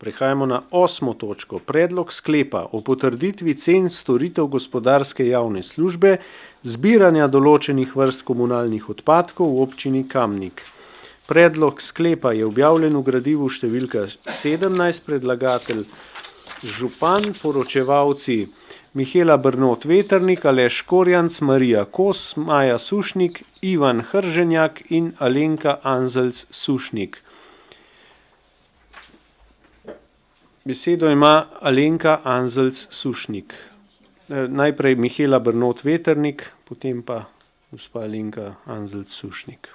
Prehajamo na 8. točko. Predlog sklepa o potrditvi cen storitev gospodarske javne službe zbiranja določenih vrst komunalnih odpadkov v občini Kamnik. Predlog sklepa je objavljen v gradivu številka 17, predlagatelj župan, poročevalci Mihaela Brnot-Vetrnik, Aleš Korjanc, Marija Kos, Maja Sušnik, Ivan Hrženjak in Alenka Anzelc Sušnik. Besedo ima Alenka Anzelc Sušnik. Najprej Mihaela Brnot-Vetrnik, potem pa gospa Alenka Anzelc Sušnik.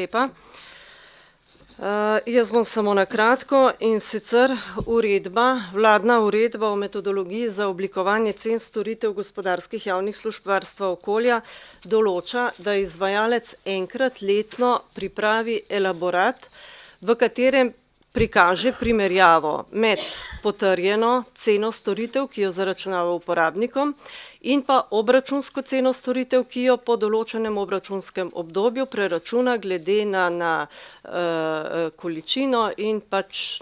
Lepa. Jaz bom samo na kratko, in sicer vladna uredba o metodologiji za oblikovanje cen storitev gospodarskih javnih služb varstva okolja določa, da izvajalec enkrat letno pripravi elaborat, v katerem prikaže primerjavo med potrjeno ceno storitev, ki jo zaračunava uporabnikom, in pa obračunsko ceno storitev, ki jo po določenem obračunskem obdobju preračuna glede na količino in pač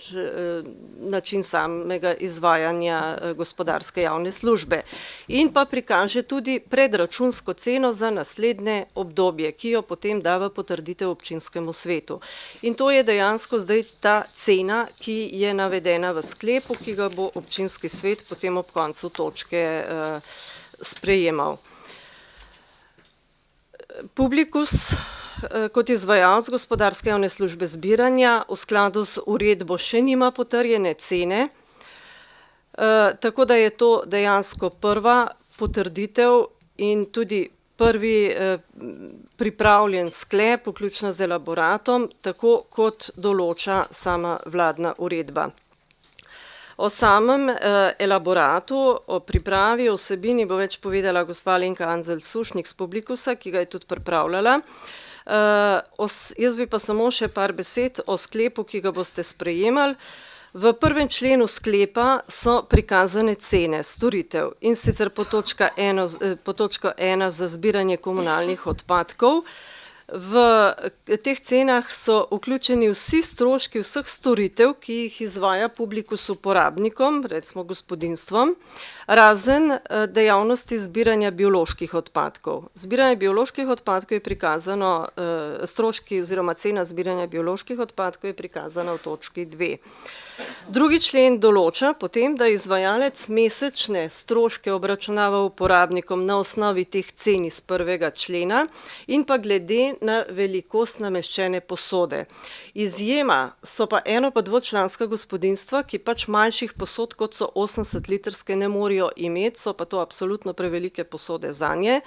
način samega izvajanja gospodarske javne službe. In pa prikaže tudi predračunsko ceno za naslednje obdobje, ki jo potem da v potrditev občinskemu svetu. In to je dejansko zdaj ta cena, ki je navedena v sklepu, ki ga bo občinski svet potem ob koncu točke sprejemal. Publikus kot izvajalec gospodarske javne službe zbiranja v skladu z uredbo še nima potrjene cene, tako da je to dejansko prva potrditev in tudi prvi pripravljen sklep, vključno z elaboratom, tako kot določa sama vladna uredba. O samem elaboratu, o pripravi, o vsebini bo več povedala gospa Alenka Anzelc Sušnik z Publikusa, ki ga je tudi pripravljala. Jaz bi pa samo še par besed o sklepu, ki ga boste sprejemali. V 1. členu sklepa so prikazane cene storitev, in sicer po točko 1 za zbiranje komunalnih odpadkov. V teh cenah so vključeni vsi stroški vseh storitev, ki jih izvaja Publikus uporabnikom, recimo gospodinjstvom, razen dejavnosti zbiranja bioloških odpadkov. Zbiranje bioloških odpadkov je prikazano, stroški oziroma cena zbiranja bioloških odpadkov je prikazana v točki 2. 2. člen določa potem, da izvajalec mesečne stroške obračunava uporabnikom na osnovi teh cen iz 1. člena in pa glede na velikost nameščene posode. Izjema so pa eno- pa dvočlanska gospodinjstva, ki pač manjših posod, kot so 80-litrske, ne morejo imeti, so pa to absolutno prevelike posode zanje.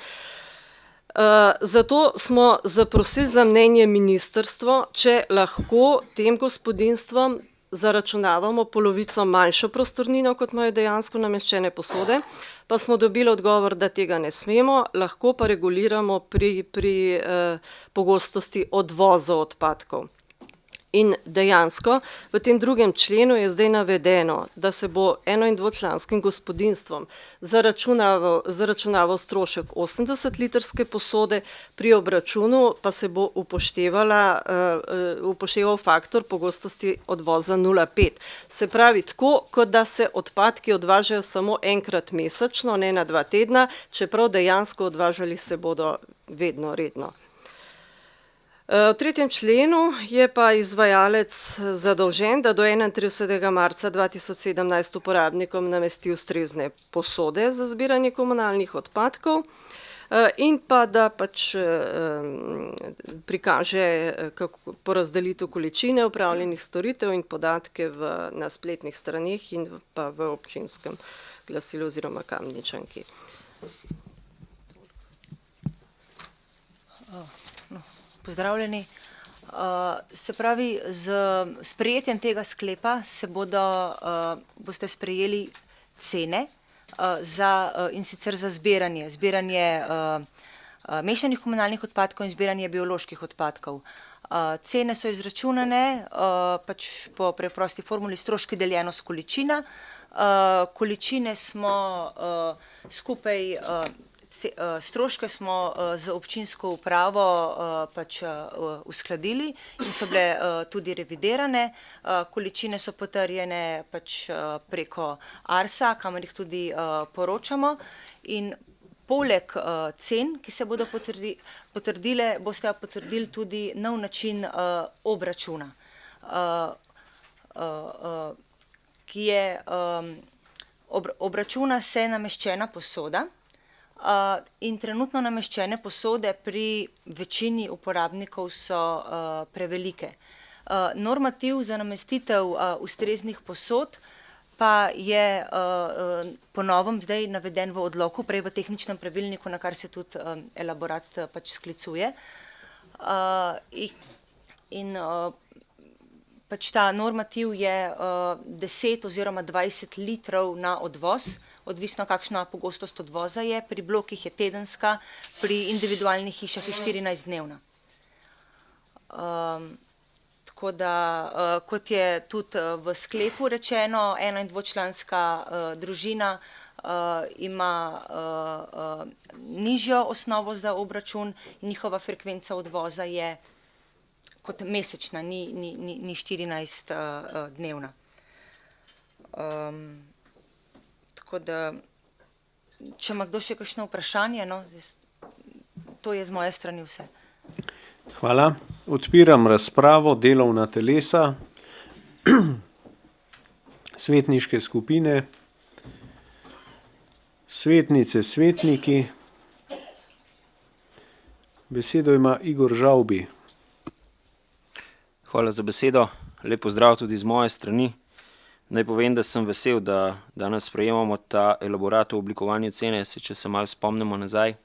Zato smo zaprosili za mnenje ministrstvo, če lahko tem gospodinjstvom zaračunavamo polovico manjšo prostornino, kot imajo dejansko nameščene posode, pa smo dobili odgovor, da tega ne smemo, lahko pa reguliramo pri pogostosti odvozov odpadkov. In dejansko v tem 2. členu je zdaj navedeno, da se bo eno- in dvočlanskim gospodinjstvom zaračunaval strošek 80-litrske posode, pri obračunu pa se bo upošteval faktor pogostosti odvoza 0,5. Se pravi tako, kot da se odpadki odvažajo samo enkrat mesečno, ne na 2 tedna, čeprav dejansko odvažali se bodo vedno redno. V 3. členu je pa izvajalec zadolžen, da do 31. marca 2017 uporabnikom namesti ustrezne posode za zbiranje komunalnih odpadkov in pa da pač prikaže porazdelitev količine opravljenih storitev in podatke na spletnih straneh in pa v občinskem glasilu oziroma Kamničanki. Pozdravljeni. Se pravi, z sprejetjem tega sklepa boste sprejeli cene in sicer za zbiranje mešanih komunalnih odpadkov in zbiranje bioloških odpadkov. Cene so izračunane pač po preprosti formuli stroški deljeno s količina. Količine smo skupaj Stroške smo z občinsko upravo pač uskladili in so bile tudi revidirane. Količine so potrjene pač preko ARSA, kamor jih tudi poročamo. In poleg cen, ki se bodo potrdile, boste potrdili tudi nov način obračuna, ki je obračuna se nameščena posoda in trenutno nameščene posode pri večini uporabnikov so prevelike. Normativ za namestitev ustreznih posod pa je po novem zdaj naveden v odloku, prej v tehničnem pravilniku, na kar se tudi elaborat pač sklicuje. In pač ta normativ je 10 oziroma 20 litrov na odvoz, odvisno kakšna pogostost odvoza je, pri blokih je tedenska, pri individualnih hišah je 14-dnevna. Tako da, kot je tudi v sklepu rečeno, eno- in dvočlanska družina ima nižjo osnovo za obračun in njihova frekvenca odvoza je kot mesečna, ni 14-dnevna. Tako da, če ima kdo še kakšno vprašanje, no, to je z moje strani vse. Hvala. Odpiram razpravo, delovna telesa, svetniške skupine, svetnice, svetniki. Besedo ima Igor Žavbi. Hvala za besedo. Lep pozdrav tudi z moje strani. Naj povem, da sem vesel, da danes sprejemamo ta elaborat o oblikovanju cene, če se malo spomnimo nazaj.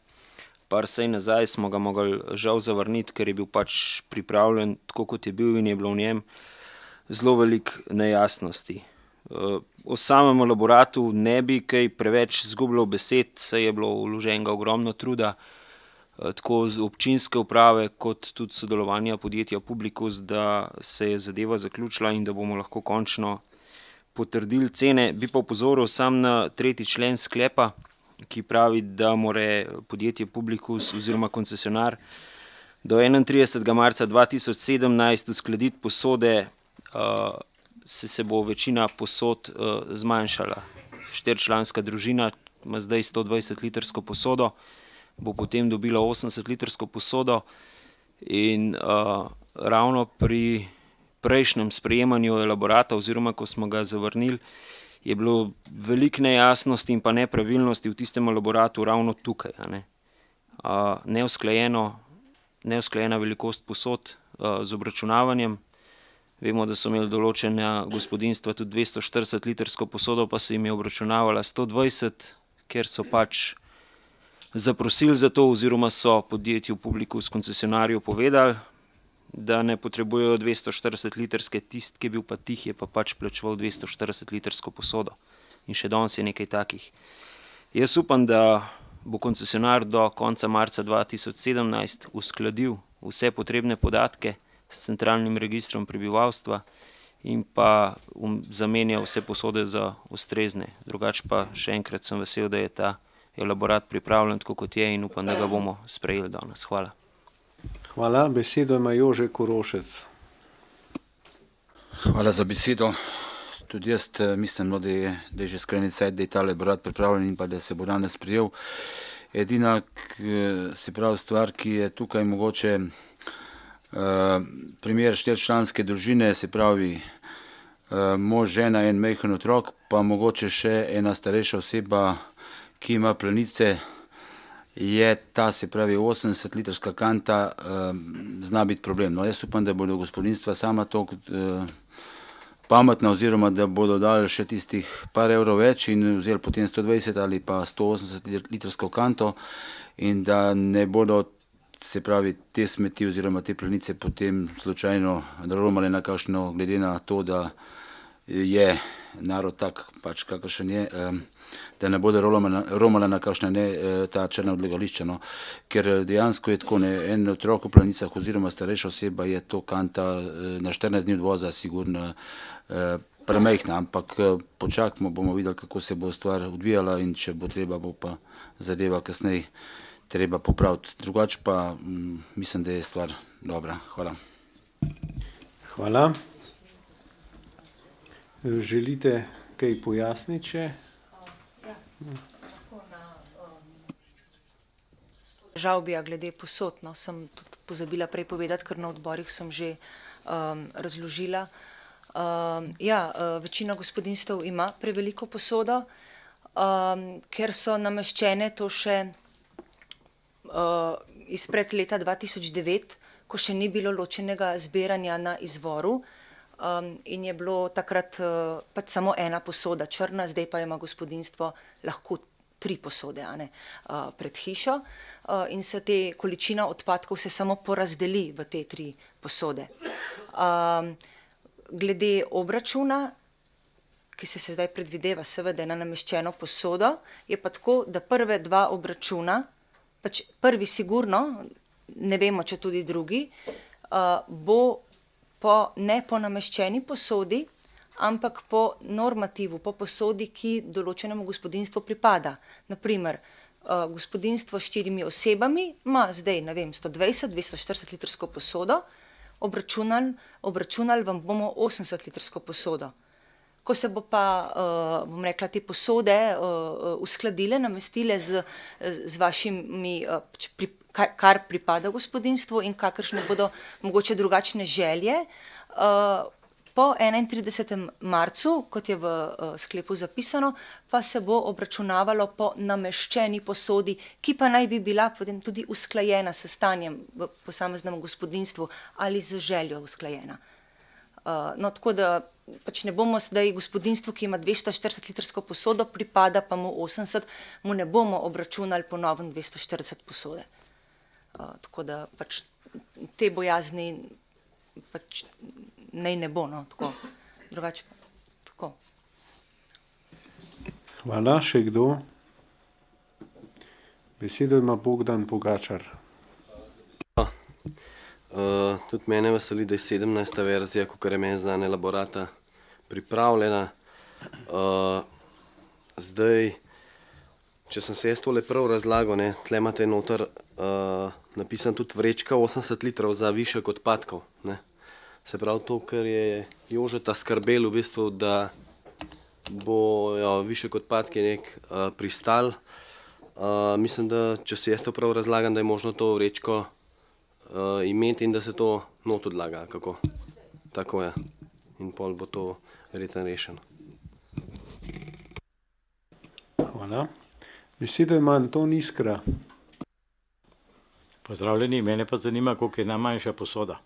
Par sej nazaj smo ga mogli žal zavrniti, ker je bil pač pripravljen tako, kot je bil in je bilo v njem zelo veliko nejasnosti. O samem elaboratu ne bi kaj preveč izgubljal besed, saj je bilo vloženega ogromno truda, tako z občinske uprave kot tudi sodelovanja podjetja Publikus, da se je zadeva zaključila in da bomo lahko končno potrdili cene. Bi pa opozoril sam na 3. člen sklepa, ki pravi, da mora podjetje Publikus oziroma koncesionar do 31. marca 2017 uskladiti posode, se bo večina posod zmanjšala. 4-članska družina ima zdaj 120-litrsko posodo, bo potem dobila 80-litrsko posodo in ravno pri prejšnjem sprejemanju elaborata oziroma ko smo ga zavrnili, je bilo veliko nejasnosti in pa nepravilnosti v tistem elaboratu ravno tukaj. Neusklajena velikost posod z obračunavanjem. Vemo, da so imeli določena gospodinjstva tudi 240-litrsko posodo, pa se jim je obračunavala 120, ker so pač zaprosili za to oziroma so podjetju Publikus koncesionarju povedali, da ne potrebujejo 240-litrske, tisti, ki je bil pa tih, je pa pač plačeval 240-litrsko posodo. In še danes je nekaj takih. Jaz upam, da bo koncesionar do konca marca 2017 uskladil vse potrebne podatke s centralnim registrom prebivalstva in pa zamenjal vse posode za ustrezne. Drugače pa še enkrat sem vesel, da je ta elaborat pripravljen tako, kot je in upam, da ga bomo sprejeli danes. Hvala. Hvala. Besedo ima Jože Korošec. Hvala za besedo. Tudi jaz mislim, da je že skrajni čas, da je ta elaborat pripravljen in pa da se bo danes sprejel. Edina stvar, ki je tukaj mogoče primer 4-članske družine, se pravi mož, žena, en majhen otrok, pa mogoče še ena starejša oseba, ki ima plenice, je ta, se pravi 80-litrska kanta, zna biti problem. No, jaz upam, da bodo gospodinjstva sama to pametna oziroma da bodo dali še tistih par evrov več in vzeli potem 120 ali pa 180-litrsko kanto in da ne bodo, se pravi, te smeti oziroma te plenice potem slučajno romale na kakšno, glede na to, da je narod tak, pač kakršen je, da ne bodo romala na kakšne ta črna odlagališča. No. Ker dejansko je tako, en otrok v Planicah oziroma starejša oseba je to kanta na 14 dni odvoza sigurno premejhna, ampak počakamo, bomo videli, kako se bo stvar odvijala in če bo treba, bo pa zadeva kasneje treba popraviti. Drugače pa mislim, da je stvar dobra. Hvala. Hvala. Želite kaj pojasniti še? Žal bi, glede posod, no, sem tudi pozabila prej povedati, ker na odborih sem že razložila. Večina gospodinjstev ima preveliko posodo, ker so nameščene to še izpred leta 2009, ko še ni bilo ločenega zbiranja na izvoru in je bilo takrat pač samo ena posoda črna, zdaj pa ima gospodinjstvo lahko 3 posode pred hišo in se te količina odpadkov se samo porazdeli v te 3 posode. Glede obračuna, ki se zdaj predvideva seveda na nameščeno posodo, je pa tako, da prve 2 obračuna, pač prvi sigurno, ne vemo, če tudi drugi, bo ne po nameščeni posodi, ampak po normativu, po posodi, ki določenemu gospodinjstvu pripada. Naprimer, gospodinjstvo s 4 osebami ima zdaj, 120-240 litrsko posodo, obračunali vam bomo 80 litrsko posodo. Ko se bo pa, bom rekla, te posode uskladile, namestile z vašimi, kar pripada gospodinjstvu in kakršne bodo mogoče drugačne želje, po 31. marcu, kot je v sklepu zapisano, pa se bo obračunavalo po nameščeni posodi, ki pa naj bi bila potem tudi usklajena s stanjem v posameznem gospodinjstvu ali z željo usklajena. No, tako da pač ne bomo zdaj gospodinjstvu, ki ima 240 litrsko posodo, pripada pa mu 80, mu ne bomo obračunali po novem 240 posode. Tako da pač te bojazni pač ne bo, no, tako. Drugače pa tako. Hvala. Še kdo? Besedo ima Bogdan Pogačar. Tudi mene veseli, da je 17. verzija, kakor je meni znane, elaborata pripravljena. Zdaj, če sem se jaz tole prav razlagal, tle imate noter napisan tudi vrečka 80 litrov za višek odpadkov. Se pravi to, ker je Jožeta skrbel v bistvu, da bo višek odpadki nek pristal. Mislim, da če se jaz to prav razlagam, da je možno to vrečko imeti in da se to not odlaga, kako? Tako je. In pol bo to verjetno rešeno. Hvala. Besedo ima Anton Iskra. Pozdravljeni, mene pa zanima, koliko je najmanjša posoda.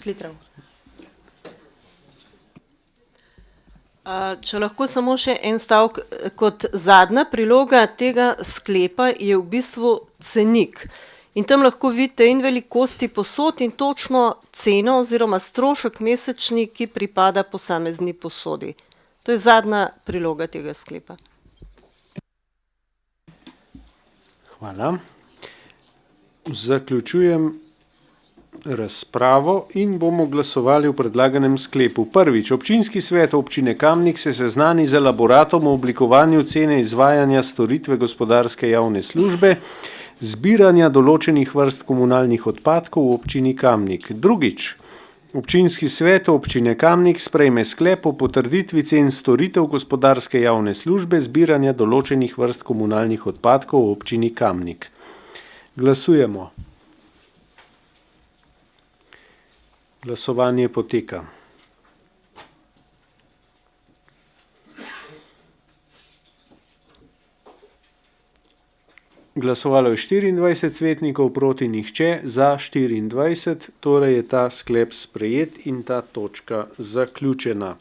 litrov. Če lahko samo še en stavek, kot zadnja priloga tega sklepa je v bistvu cenik. In tam lahko vidite in velikosti posod in točno ceno oziroma strošek mesečni, ki pripada posamezni posodi. To je zadnja priloga tega sklepa. Hvala. Zaključujem razpravo in bomo glasovali v predlaganem sklepu. Prvič, občinski svet občine Kamnik se seznani z elaboratom o oblikovanju cene izvajanja storitve gospodarske javne službe, zbiranja določenih vrst komunalnih odpadkov v občini Kamnik. Drugič, občinski svet občine Kamnik sprejme sklep o potrditvi cen storitev gospodarske javne službe, zbiranja določenih vrst komunalnih odpadkov v občini Kamnik. Glasujemo. Glasovanje poteka. Glasovalo je 24 svetnikov, proti nihče, za 24, torej je ta sklep sprejet in ta točka zaključena.